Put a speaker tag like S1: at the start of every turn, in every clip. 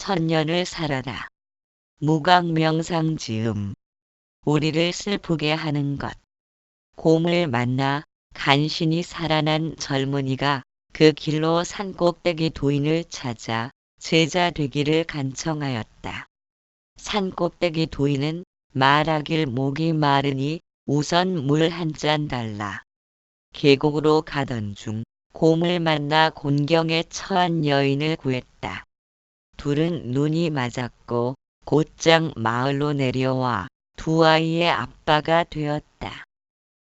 S1: 천년을 살아라. 무각명상 지음. 우리를 슬프게 하는 것. 곰을 만나 간신히 살아난 젊은이가 그 길로 산꼭대기 도인을 찾아 제자 되기를 간청하였다. 산꼭대기 도인은 말하길 목이 마르니 우선 물 한 잔 달라. 계곡으로 가던 중 곰을 만나 곤경에 처한 여인을 구했다. 둘은 눈이 맞았고 곧장 마을로 내려와 두 아이의 아빠가 되었다.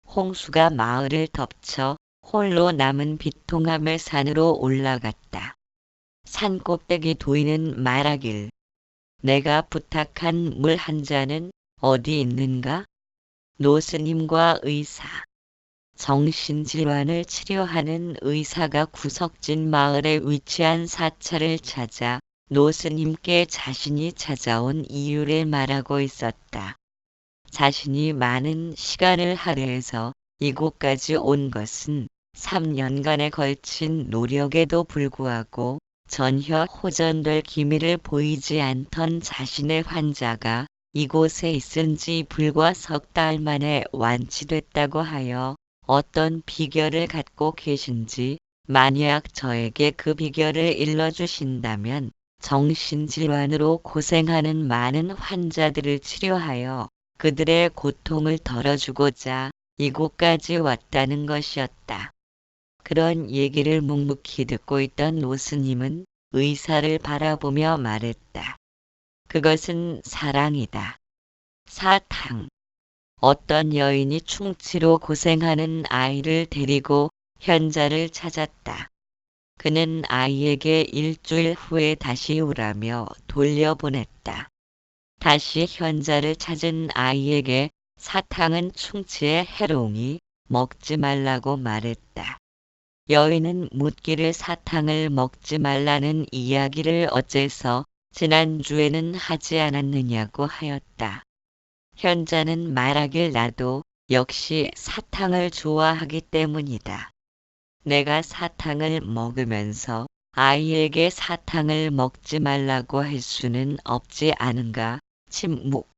S1: 홍수가 마을을 덮쳐 홀로 남은 비통함을 산으로 올라갔다. 산꼭대기 도인은 말하길, 내가 부탁한 물 한 잔은 어디 있는가? 노스님과 의사. 정신질환을 치료하는 의사가 구석진 마을에 위치한 사찰을 찾아 노스님께 자신이 찾아온 이유를 말하고 있었다. 자신이 많은 시간을 할애해서 이곳까지 온 것은 3년간에 걸친 노력에도 불구하고 전혀 호전될 기미를 보이지 않던 자신의 환자가 이곳에 있은 지 불과 석 달 만에 완치됐다고 하여 어떤 비결을 갖고 계신지 만약 저에게 그 비결을 일러주신다면 정신질환으로 고생하는 많은 환자들을 치료하여 그들의 고통을 덜어주고자 이곳까지 왔다는 것이었다. 그런 얘기를 묵묵히 듣고 있던 노스님은 의사를 바라보며 말했다. 그것은 사랑이다. 사탕. 어떤 여인이 충치로 고생하는 아이를 데리고 현자를 찾았다. 그는 아이에게 일주일 후에 다시 오라며 돌려보냈다. 다시 현자를 찾은 아이에게 사탕은 충치에 해로우니 먹지 말라고 말했다. 여인은 묻기를 사탕을 먹지 말라는 이야기를 어째서 지난주에는 하지 않았느냐고 하였다. 현자는 말하길 나도 역시 사탕을 좋아하기 때문이다. 내가 사탕을 먹으면서 아이에게 사탕을 먹지 말라고 할 수는 없지 않은가. 침묵.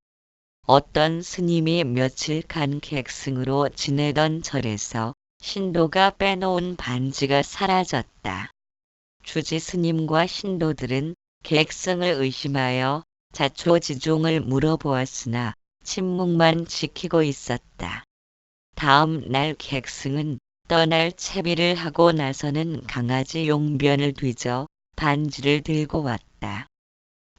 S1: 어떤 스님이 며칠간 객승으로 지내던 절에서 신도가 빼놓은 반지가 사라졌다. 주지 스님과 신도들은 객승을 의심하여 자초지종을 물어보았으나 침묵만 지키고 있었다. 다음 날 객승은 떠날 채비를 하고 나서는 강아지 용변을 뒤져 반지를 들고 왔다.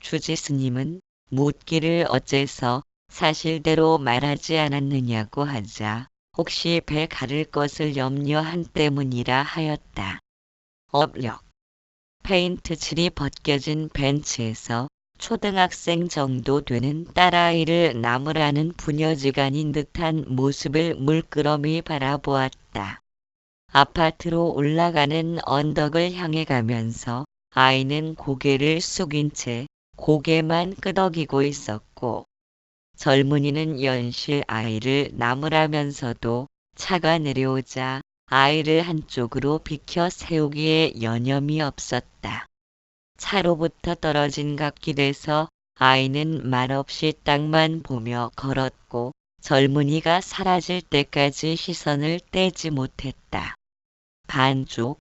S1: 주지 스님은 묻기를 어째서 사실대로 말하지 않았느냐고 하자 혹시 배 가를 것을 염려한 때문이라 하였다. 업력. 페인트 칠이 벗겨진 벤치에서 초등학생 정도 되는 딸아이를 나무라는 부녀지간인 듯한 모습을 물끄러미 바라보았다. 아파트로 올라가는 언덕을 향해 가면서 아이는 고개를 숙인 채 고개만 끄덕이고 있었고 젊은이는 연실 아이를 나무라면서도 차가 내려오자 아이를 한쪽으로 비켜 세우기에 여념이 없었다. 차로부터 떨어진 갓길에서 아이는 말없이 땅만 보며 걸었고 젊은이가 사라질 때까지 시선을 떼지 못했다. 반쪽.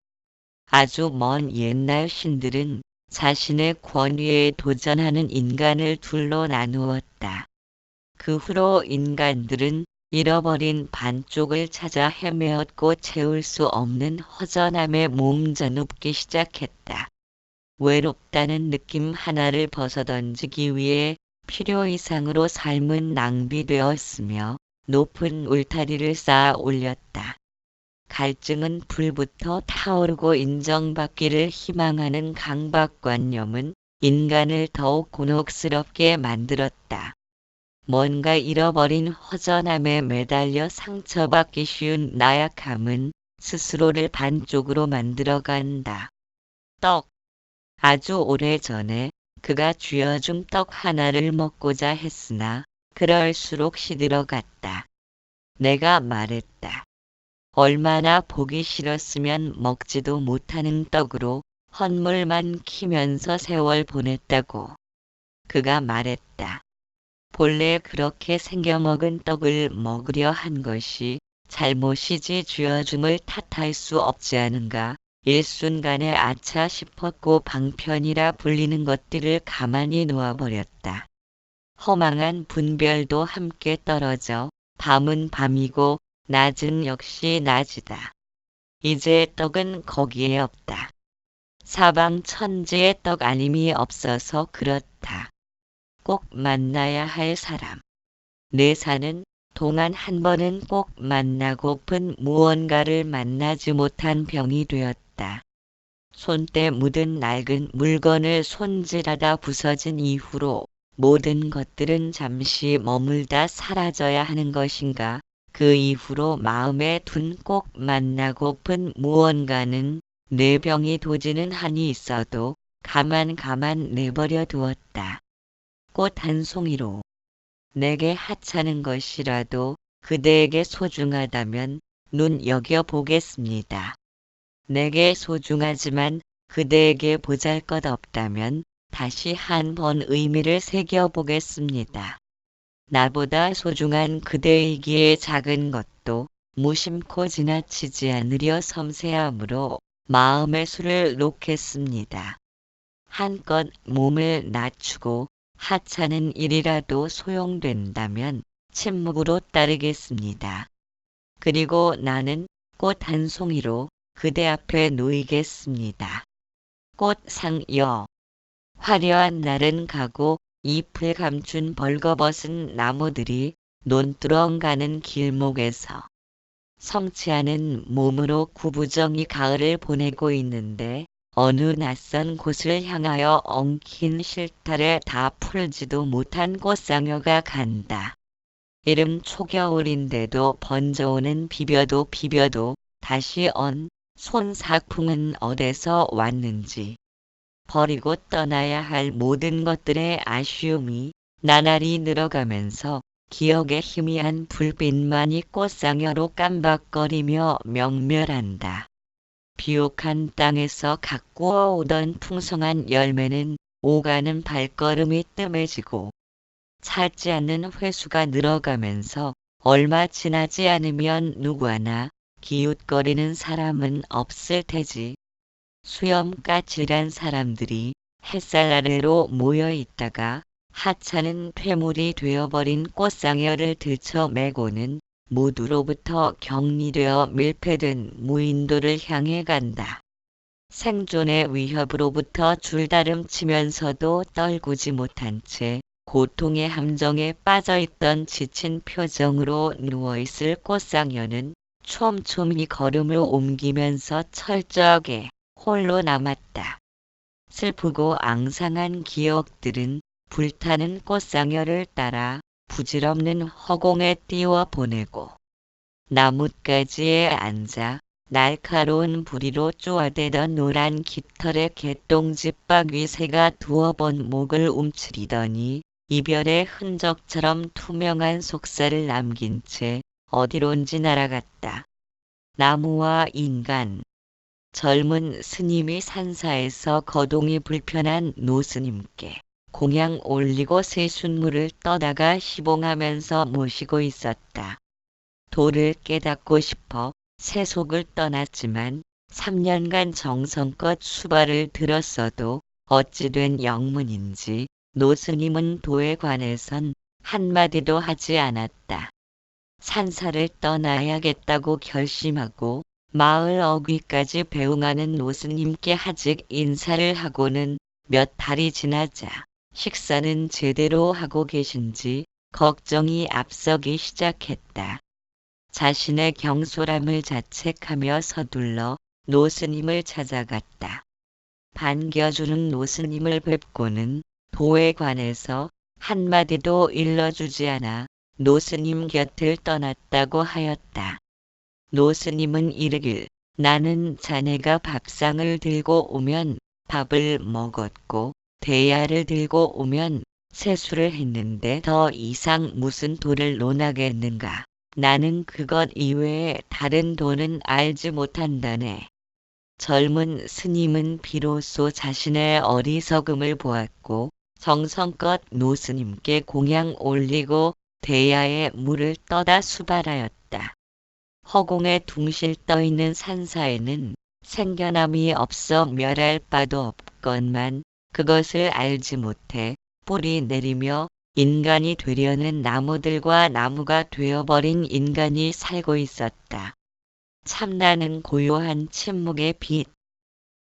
S1: 아주 먼 옛날 신들은 자신의 권위에 도전하는 인간을 둘로 나누었다. 그 후로 인간들은 잃어버린 반쪽을 찾아 헤매었고 채울 수 없는 허전함에 몸져눕기 시작했다. 외롭다는 느낌 하나를 벗어던지기 위해 필요 이상으로 삶은 낭비되었으며 높은 울타리를 쌓아 올렸다. 갈증은 불부터 타오르고 인정받기를 희망하는 강박관념은 인간을 더욱 곤혹스럽게 만들었다. 뭔가 잃어버린 허전함에 매달려 상처받기 쉬운 나약함은 스스로를 반쪽으로 만들어간다. 떡. 아주 오래전에 그가 쥐어준 떡 하나를 먹고자 했으나 그럴수록 시들어갔다. 내가 말했다. 얼마나 보기 싫었으면 먹지도 못하는 떡으로 헛물만 키면서 세월 보냈다고. 그가 말했다. 본래 그렇게 생겨먹은 떡을 먹으려 한 것이 잘못이지 쥐어줌을 탓할 수 없지 않은가. 일순간에 아차 싶었고 방편이라 불리는 것들을 가만히 놓아버렸다. 허망한 분별도 함께 떨어져 밤은 밤이고 낮은 역시 낮이다. 이제 떡은 거기에 없다. 사방 천지에 떡 아님이 없어서 그렇다. 꼭 만나야 할 사람. 내 사는 동안 한 번은 꼭 만나고픈 무언가를 만나지 못한 병이 되었다. 손때 묻은 낡은 물건을 손질하다 부서진 이후로 모든 것들은 잠시 머물다 사라져야 하는 것인가. 그 이후로 마음에 둔 꼭 만나고픈 무언가는 내 병이 도지는 한이 있어도 가만 내버려 두었다. 꽃 한 송이로 내게 하찮은 것이라도 그대에게 소중하다면 눈여겨보겠습니다. 내게 소중하지만 그대에게 보잘것없다면 다시 한 번 의미를 새겨보겠습니다. 나보다 소중한 그대이기에 작은 것도 무심코 지나치지 않으려 섬세함으로 마음의 수를 놓겠습니다. 한껏 몸을 낮추고 하찮은 일이라도 소용된다면 침묵으로 따르겠습니다. 그리고 나는 꽃 한 송이로 그대 앞에 놓이겠습니다. 꽃상여. 화려한 날은 가고 잎을 감춘 벌거벗은 나무들이 논두렁 가는 길목에서 성취하는 몸으로 구부정히 가을을 보내고 있는데 어느 낯선 곳을 향하여 엉킨 실타래 다 풀지도 못한 꽃상여가 간다. 이름 초겨울인데도 번져오는 비벼도 다시 손사풍은 어디서 왔는지. 버리고 떠나야 할 모든 것들의 아쉬움이 나날이 늘어가면서 기억의 희미한 불빛만이 꽃상여로 깜박거리며 명멸한다. 비옥한 땅에서 가꾸어 오던 풍성한 열매는 오가는 발걸음이 뜸해지고 찰지 않는 회수가 늘어가면서 얼마 지나지 않으면 누구 하나 기웃거리는 사람은 없을 테지. 수염까칠한 사람들이 햇살 아래로 모여 있다가 하찮은 폐물이 되어버린 꽃상여를 들쳐매고는 모두로부터 격리되어 밀폐된 무인도를 향해 간다. 생존의 위협으로부터 줄다름치면서도 떨구지 못한 채 고통의 함정에 빠져있던 지친 표정으로 누워있을 꽃상여는 촘촘히 걸음을 옮기면서 철저하게 홀로 남았다. 슬프고 앙상한 기억들은 불타는 꽃상여를 따라 부질없는 허공에 띄워 보내고 나뭇가지에 앉아 날카로운 부리로 쪼아대던 노란 깃털의 개똥집박위 새가 두어 번 목을 움츠리더니 이별의 흔적처럼 투명한 속살을 남긴 채 어디론지 날아갔다. 나무와 인간. 젊은 스님이 산사에서 거동이 불편한 노스님께 공양 올리고 세순물을 떠다가 시봉하면서 모시고 있었다. 도를 깨닫고 싶어 세속을 떠났지만 3년간 정성껏 수발을 들었어도 어찌된 영문인지 노스님은 도에 관해선 한마디도 하지 않았다. 산사를 떠나야겠다고 결심하고 마을 어귀까지 배웅하는 노스님께 아직 인사를 하고는 몇 달이 지나자 식사는 제대로 하고 계신지 걱정이 앞서기 시작했다. 자신의 경솔함을 자책하며 서둘러 노스님을 찾아갔다. 반겨주는 노스님을 뵙고는 도에 관해서 한마디도 일러주지 않아 노스님 곁을 떠났다고 하였다. 노스님은 이르길 나는 자네가 밥상을 들고 오면 밥을 먹었고 대야를 들고 오면 세수를 했는데 더 이상 무슨 도를 논하겠는가. 나는 그것 이외에 다른 도는 알지 못한다네. 젊은 스님은 비로소 자신의 어리석음을 보았고 정성껏 노스님께 공양 올리고 대야에 물을 떠다 수발하였다. 허공에 둥실 떠있는 산사에는 생겨남이 없어 멸할 바도 없건만 그것을 알지 못해 뿌리 내리며 인간이 되려는 나무들과 나무가 되어버린 인간이 살고 있었다. 참나는 고요한 침묵의 빛.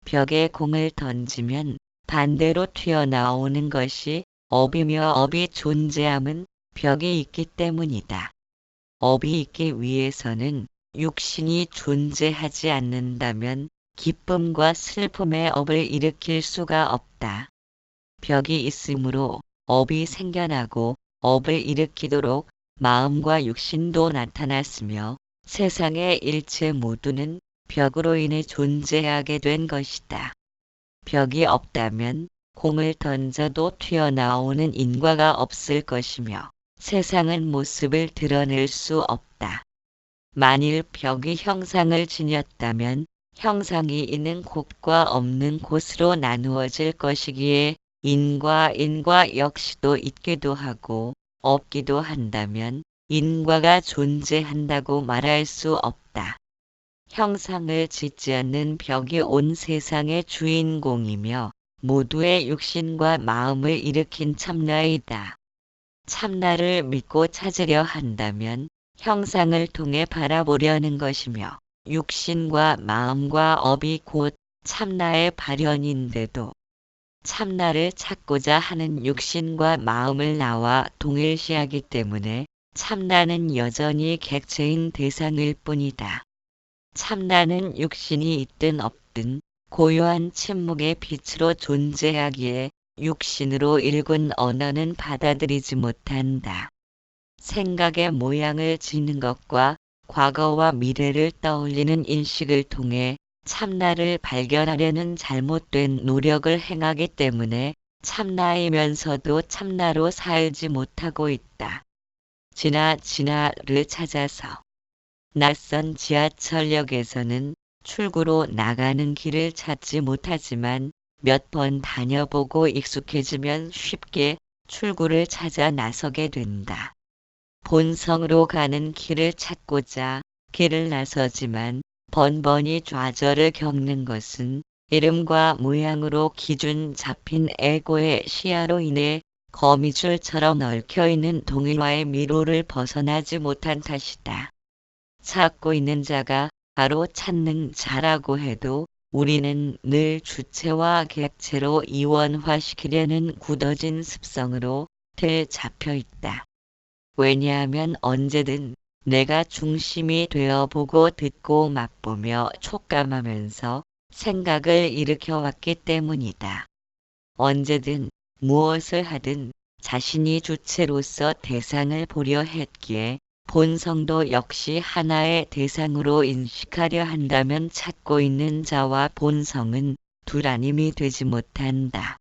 S1: 벽에 공을 던지면 반대로 튀어나오는 것이 업이며 업이 존재함은 벽이 있기 때문이다. 업이 있기 위해서는 육신이 존재하지 않는다면 기쁨과 슬픔의 업을 일으킬 수가 없다. 벽이 있으므로 업이 생겨나고 업을 일으키도록 마음과 육신도 나타났으며 세상의 일체 모두는 벽으로 인해 존재하게 된 것이다. 벽이 없다면 공을 던져도 튀어나오는 인과가 없을 것이며 세상은 모습을 드러낼 수 없다. 만일 벽이 형상을 지녔다면 형상이 있는 곳과 없는 곳으로 나누어질 것이기에 인과 역시도 있기도 하고 없기도 한다면 인과가 존재한다고 말할 수 없다. 형상을 짓지 않는 벽이 온 세상의 주인공이며 모두의 육신과 마음을 일으킨 참나이다. 참나를 믿고 찾으려 한다면 형상을 통해 바라보려는 것이며 육신과 마음과 업이 곧 참나의 발현인데도 참나를 찾고자 하는 육신과 마음을 나와 동일시하기 때문에 참나는 여전히 객체인 대상일 뿐이다. 참나는 육신이 있든 없든 고요한 침묵의 빛으로 존재하기에 육신으로 읽은 언어는 받아들이지 못한다. 생각의 모양을 지는 것과 과거와 미래를 떠올리는 인식을 통해 참나를 발견하려는 잘못된 노력을 행하기 때문에 참나이면서도 참나로 살지 못하고 있다. 지나를 찾아서 낯선 지하철역에서는 출구로 나가는 길을 찾지 못하지만 몇 번 다녀보고 익숙해지면 쉽게 출구를 찾아 나서게 된다. 본성으로 가는 길을 찾고자 길을 나서지만 번번이 좌절을 겪는 것은 이름과 모양으로 기준 잡힌 에고의 시야로 인해 거미줄처럼 얽혀있는 동일화의 미로를 벗어나지 못한 탓이다. 찾고 있는 자가 바로 찾는 자라고 해도 우리는 늘 주체와 객체로 이원화시키려는 굳어진 습성으로 되잡혀 있다. 왜냐하면 언제든 내가 중심이 되어 보고 듣고 맛보며 촉감하면서 생각을 일으켜왔기 때문이다. 언제든 무엇을 하든 자신이 주체로서 대상을 보려 했기에 본성도 역시 하나의 대상으로 인식하려 한다면 찾고 있는 자와 본성은 둘 아님이 되지 못한다.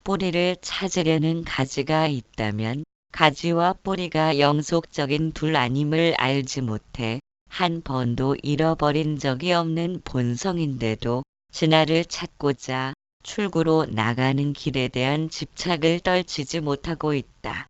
S1: 뿌리를 찾으려는 가지가 있다면 가지와 뿌리가 영속적인 둘 아님을 알지 못해 한 번도 잃어버린 적이 없는 본성인데도 진화를 찾고자 출구로 나가는 길에 대한 집착을 떨치지 못하고 있다.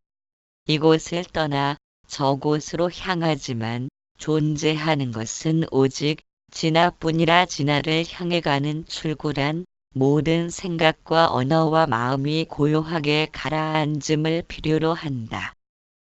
S1: 이곳을 떠나 저곳으로 향하지만 존재하는 것은 오직 진화뿐이라 진화를 향해 가는 출구란 모든 생각과 언어와 마음이 고요하게 가라앉음을 필요로 한다.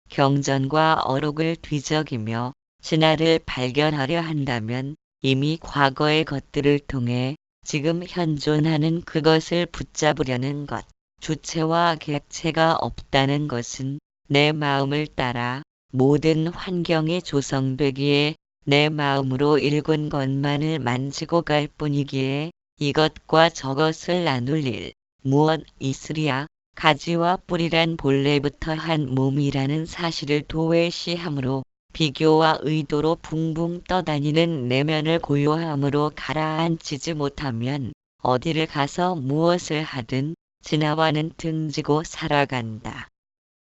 S1: 경전과 어록을 뒤적이며 진화를 발견하려 한다면 이미 과거의 것들을 통해 지금 현존하는 그것을 붙잡으려는 것, 주체와 객체가 없다는 것은 내 마음을 따라 모든 환경이 조성되기에 내 마음으로 읽은 것만을 만지고 갈 뿐이기에 이것과 저것을 나눌 일 무엇 있으랴. 가지와 뿌리란 본래부터 한 몸이라는 사실을 도외시함으로 비교와 의도로 붕붕 떠다니는 내면을 고요함으로 가라앉히지 못하면 어디를 가서 무엇을 하든 진화와는 등지고 살아간다.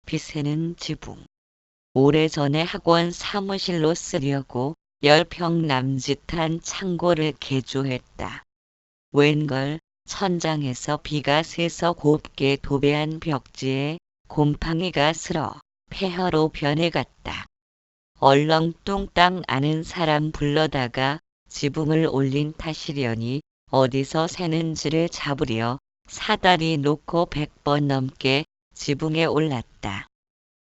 S1: 빚에는 지붕. 오래전에 학원 사무실로 쓰려고 10평 남짓한 창고를 개조했다. 웬걸 천장에서 비가 새서 곱게 도배한 벽지에 곰팡이가 슬어 폐허로 변해갔다. 얼렁뚱땅 아는 사람 불러다가 지붕을 올린 탓이려니 어디서 새는지를 잡으려 사다리 놓고 100번 넘게 지붕에 올랐다.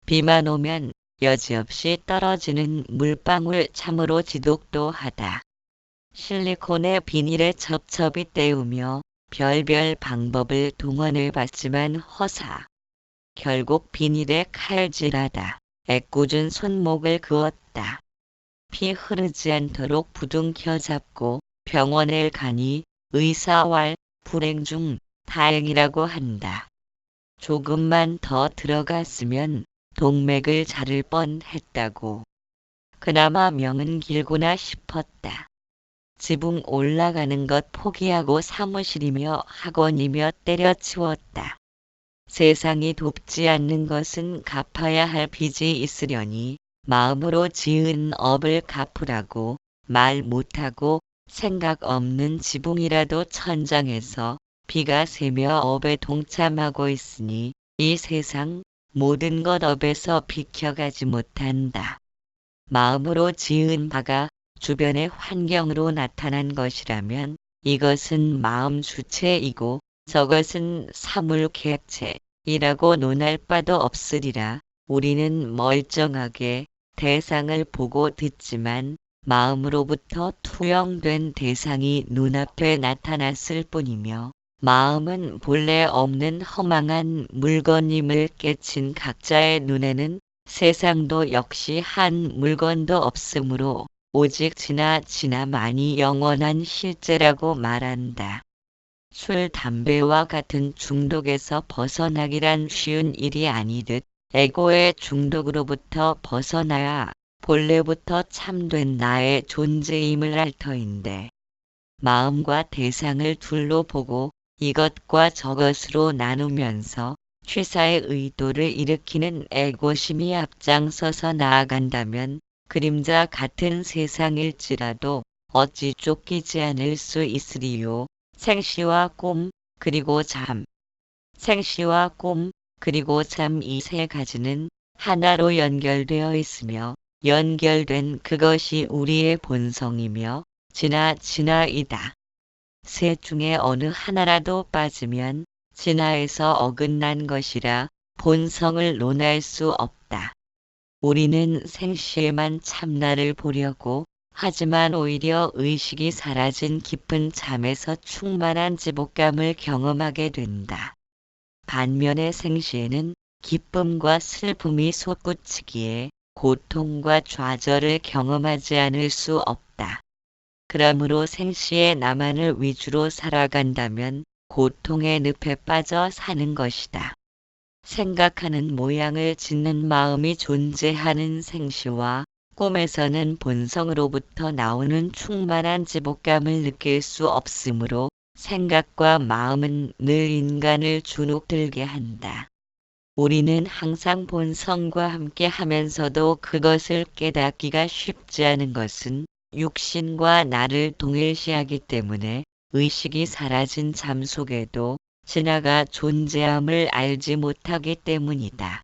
S1: 비만 오면 여지없이 떨어지는 물방울 참으로 지독도하다. 실리콘의 비닐에 첩첩이 때우며 별별 방법을 동원해봤지만 허사. 결국 비닐에 칼질하다 애꿎은 손목을 그었다. 피 흐르지 않도록 부둥켜 잡고 병원에 가니 의사왈 불행 중 다행이라고 한다. 조금만 더 들어갔으면 동맥을 자를 뻔했다고. 그나마 명은 길구나 싶었다. 지붕 올라가는 것 포기하고 사무실이며 학원이며 때려치웠다. 세상이 돕지 않는 것은 갚아야 할 빚이 있으려니 마음으로 지은 업을 갚으라고 말 못하고 생각 없는 지붕이라도 천장에서 비가 새며 업에 동참하고 있으니 이 세상 모든 것 업에서 비켜가지 못한다. 마음으로 지은 바가 주변의 환경으로 나타난 것이라면 이것은 마음 주체이고 저것은 사물 객체이라고 논할 바도 없으리라. 우리는 멀쩡하게 대상을 보고 듣지만 마음으로부터 투영된 대상이 눈앞에 나타났을 뿐이며 마음은 본래 없는 허망한 물건임을 깨친 각자의 눈에는 세상도 역시 한 물건도 없으므로 오직 지나지나만이 영원한 실제라고 말한다. 술, 담배와 같은 중독에서 벗어나기란 쉬운 일이 아니듯 에고의 중독으로부터 벗어나야 본래부터 참된 나의 존재임을 알 터인데 마음과 대상을 둘로 보고 이것과 저것으로 나누면서 취사의 의도를 일으키는 애고심이 앞장서서 나아간다면 그림자 같은 세상일지라도 어찌 쫓기지 않을 수 있으리요. 생시와 꿈 그리고 잠. 생시와 꿈 그리고 잠 이 세 가지는 하나로 연결되어 있으며 연결된 그것이 우리의 본성이며 진화이다. 셋 중에 어느 하나라도 빠지면 진화에서 어긋난 것이라 본성을 논할 수 없다. 우리는 생시에만 참나를 보려고 하지만 오히려 의식이 사라진 깊은 잠에서 충만한 지복감을 경험하게 된다. 반면에 생시에는 기쁨과 슬픔이 솟구치기에 고통과 좌절을 경험하지 않을 수 없다. 그러므로 생시의 나만을 위주로 살아간다면 고통의 늪에 빠져 사는 것이다. 생각하는 모양을 짓는 마음이 존재하는 생시와 꿈에서는 본성으로부터 나오는 충만한 지복감을 느낄 수 없으므로 생각과 마음은 늘 인간을 주눅들게 한다. 우리는 항상 본성과 함께 하면서도 그것을 깨닫기가 쉽지 않은 것은 육신과 나를 동일시하기 때문에 의식이 사라진 잠 속에도 진화가 존재함을 알지 못하기 때문이다.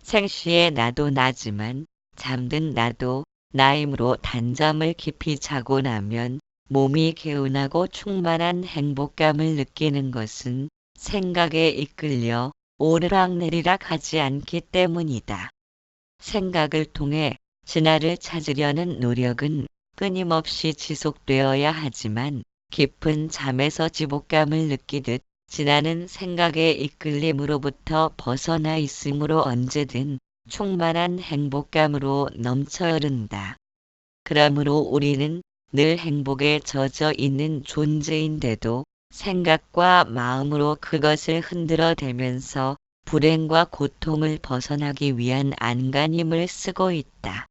S1: 생시의 나도 나지만 잠든 나도 나이므로 단잠을 깊이 자고 나면 몸이 개운하고 충만한 행복감을 느끼는 것은 생각에 이끌려 오르락내리락 하지 않기 때문이다. 생각을 통해 진화를 찾으려는 노력은 끊임없이 지속되어야 하지만 깊은 잠에서 지복감을 느끼듯 진화는 생각의 이끌림으로부터 벗어나 있으므로 언제든 충만한 행복감으로 넘쳐 흐른다. 그러므로 우리는 늘 행복에 젖어 있는 존재인데도 생각과 마음으로 그것을 흔들어대면서 불행과 고통을 벗어나기 위한 안간힘을 쓰고 있다.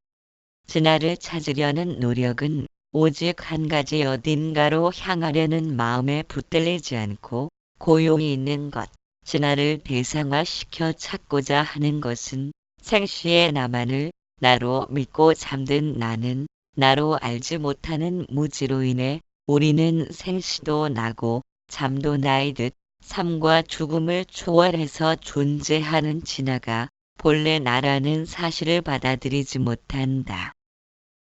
S1: 진화를 찾으려는 노력은 오직 한 가지 어딘가로 향하려는 마음에 붙들리지 않고 고용이 있는 것, 진화를 대상화시켜 찾고자 하는 것은 생시의 나만을 나로 믿고 잠든 나는 나로 알지 못하는 무지로 인해 우리는 생시도 나고 잠도 나이듯 삶과 죽음을 초월해서 존재하는 진화가 본래 나라는 사실을 받아들이지 못한다.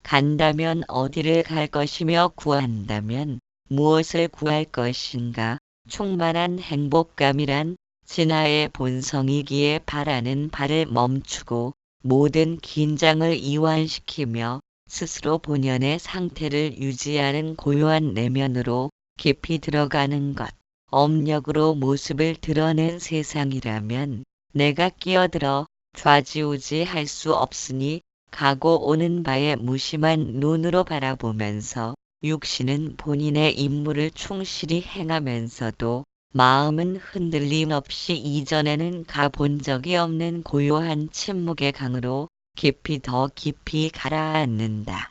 S1: 간다면 어디를 갈 것이며 구한다면 무엇을 구할 것인가? 충만한 행복감이란 진화의 본성이기에 바라는 바를 멈추고 모든 긴장을 이완시키며 스스로 본연의 상태를 유지하는 고요한 내면으로 깊이 들어가는 것. 업력으로 모습을 드러낸 세상이라면 내가 끼어들어 좌지우지할 수 없으니 가고 오는 바에 무심한 눈으로 바라보면서 육신은 본인의 임무를 충실히 행하면서도 마음은 흔들림 없이 이전에는 가본 적이 없는 고요한 침묵의 강으로 깊이 더 깊이 가라앉는다.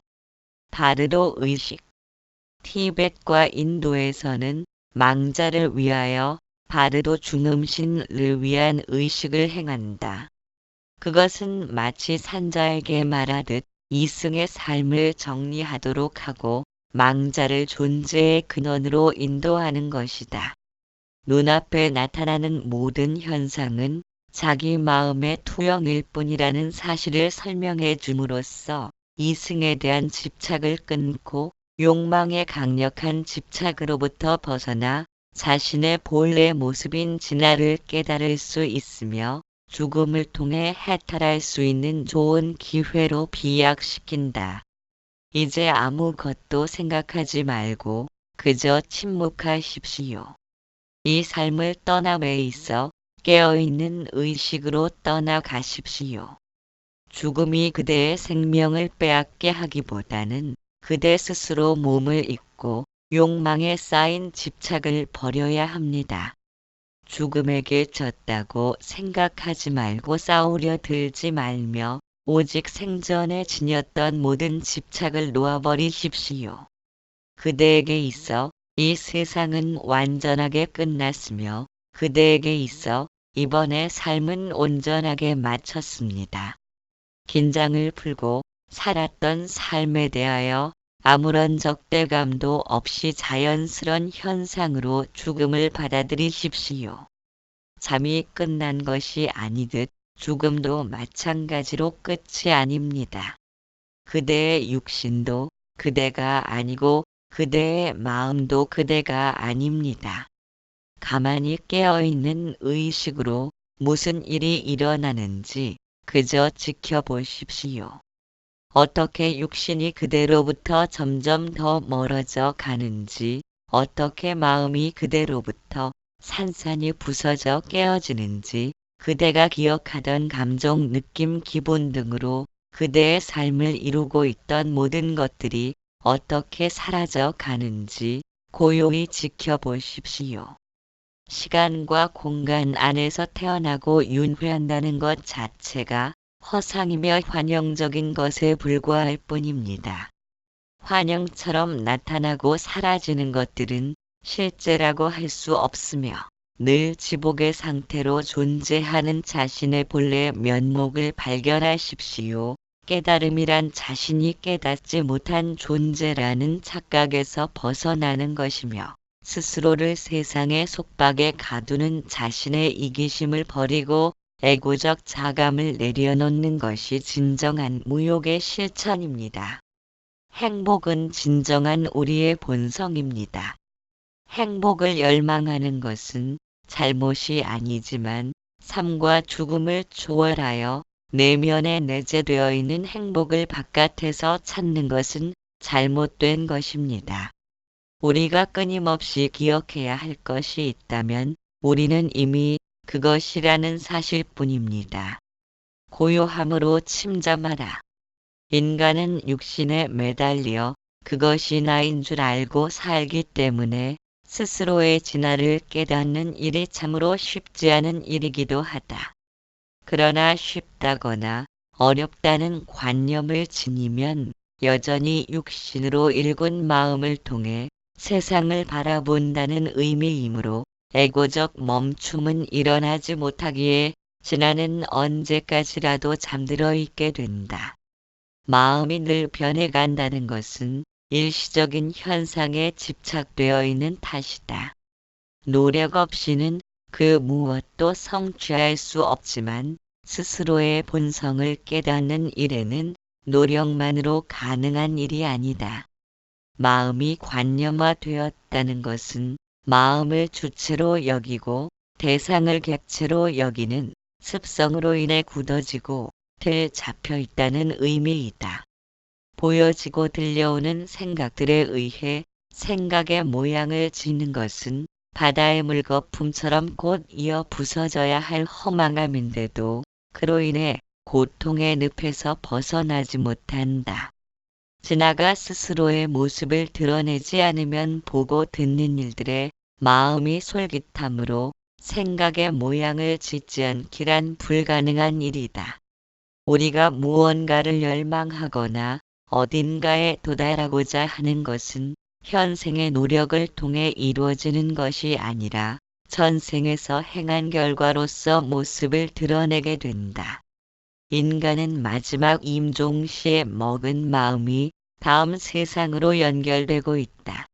S1: 바르도 의식. 티벳과 인도에서는 망자를 위하여 바르도 중음신을 위한 의식을 행한다. 그것은 마치 산자에게 말하듯 이승의 삶을 정리하도록 하고 망자를 존재의 근원으로 인도하는 것이다. 눈앞에 나타나는 모든 현상은 자기 마음의 투영일 뿐이라는 사실을 설명해 줌으로써 이승에 대한 집착을 끊고 욕망의 강력한 집착으로부터 벗어나 자신의 본래 모습인 진화를 깨달을 수 있으며 죽음을 통해 해탈할 수 있는 좋은 기회로 비약시킨다. 이제 아무것도 생각하지 말고 그저 침묵하십시오. 이 삶을 떠남에 있어 깨어있는 의식으로 떠나가십시오. 죽음이 그대의 생명을 빼앗게 하기보다는 그대 스스로 몸을 잊고 욕망에 쌓인 집착을 버려야 합니다. 죽음에게 졌다고 생각하지 말고 싸우려 들지 말며 오직 생전에 지녔던 모든 집착을 놓아버리십시오. 그대에게 있어 이 세상은 완전하게 끝났으며 그대에게 있어 이번의 삶은 온전하게 마쳤습니다. 긴장을 풀고 살았던 삶에 대하여 아무런 적대감도 없이 자연스런 현상으로 죽음을 받아들이십시오. 잠이 끝난 것이 아니듯 죽음도 마찬가지로 끝이 아닙니다. 그대의 육신도 그대가 아니고 그대의 마음도 그대가 아닙니다. 가만히 깨어있는 의식으로 무슨 일이 일어나는지 그저 지켜보십시오. 어떻게 육신이 그대로부터 점점 더 멀어져 가는지, 어떻게 마음이 그대로부터 산산이 부서져 깨어지는지, 그대가 기억하던 감정, 느낌, 기분 등으로 그대의 삶을 이루고 있던 모든 것들이 어떻게 사라져 가는지 고요히 지켜보십시오. 시간과 공간 안에서 태어나고 윤회한다는 것 자체가 허상이며 환영적인 것에 불과할 뿐입니다. 환영처럼 나타나고 사라지는 것들은 실제라고 할 수 없으며 늘 지복의 상태로 존재하는 자신의 본래 면목을 발견하십시오. 깨달음이란 자신이 깨닫지 못한 존재라는 착각에서 벗어나는 것이며 스스로를 세상의 속박에 가두는 자신의 이기심을 버리고 애고적 자감을 내려놓는 것이 진정한 무욕의 실천입니다. 행복은 진정한 우리의 본성입니다. 행복을 열망하는 것은 잘못이 아니지만 삶과 죽음을 초월하여 내면에 내재되어 있는 행복을 바깥에서 찾는 것은 잘못된 것입니다. 우리가 끊임없이 기억해야 할 것이 있다면 우리는 이미 그것이라는 사실뿐입니다. 고요함으로 침잠하라. 인간은 육신에 매달려 그것이 나인 줄 알고 살기 때문에 스스로의 진화를 깨닫는 일이 참으로 쉽지 않은 일이기도 하다. 그러나 쉽다거나 어렵다는 관념을 지니면 여전히 육신으로 일군 마음을 통해 세상을 바라본다는 의미이므로 애고적 멈춤은 일어나지 못하기에 진화는 언제까지라도 잠들어 있게 된다. 마음이 늘 변해간다는 것은 일시적인 현상에 집착되어 있는 탓이다. 노력 없이는 그 무엇도 성취할 수 없지만 스스로의 본성을 깨닫는 일에는 노력만으로 가능한 일이 아니다. 마음이 관념화되었다는 것은 마음을 주체로 여기고 대상을 객체로 여기는 습성으로 인해 굳어지고 되잡혀 있다는 의미이다. 보여지고 들려오는 생각들에 의해 생각의 모양을 짓는 것은 바다의 물거품처럼 곧 이어 부서져야 할 허망함인데도 그로 인해 고통의 늪에서 벗어나지 못한다. 진아가 스스로의 모습을 드러내지 않으면 보고 듣는 일들에 마음이 솔깃함으로 생각의 모양을 짓지 않기란 불가능한 일이다. 우리가 무언가를 열망하거나 어딘가에 도달하고자 하는 것은 현생의 노력을 통해 이루어지는 것이 아니라 전생에서 행한 결과로서 모습을 드러내게 된다. 인간은 마지막 임종시에 먹은 마음이 다음 세상으로 연결되고 있다.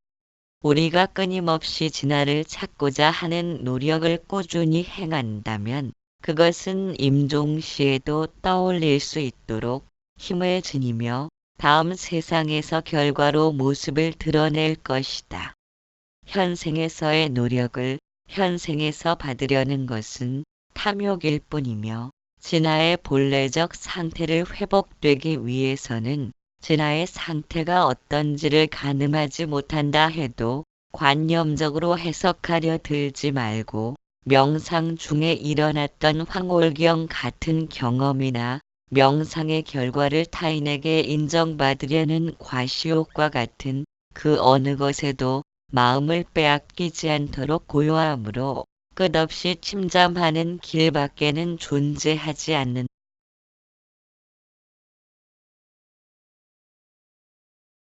S1: 우리가 끊임없이 진화를 찾고자 하는 노력을 꾸준히 행한다면 그것은 임종시에도 떠올릴 수 있도록 힘을 지니며 다음 세상에서 결과로 모습을 드러낼 것이다. 현생에서의 노력을 현생에서 받으려는 것은 탐욕일 뿐이며 진화의 본래적 상태를 회복되기 위해서는 진화의 상태가 어떤지를 가늠하지 못한다 해도 관념적으로 해석하려 들지 말고 명상 중에 일어났던 황홀경 같은 경험이나 명상의 결과를 타인에게 인정받으려는 과시욕과 같은 그 어느 것에도 마음을 빼앗기지 않도록 고요함으로 끝없이 침잠하는 길밖에는 존재하지 않는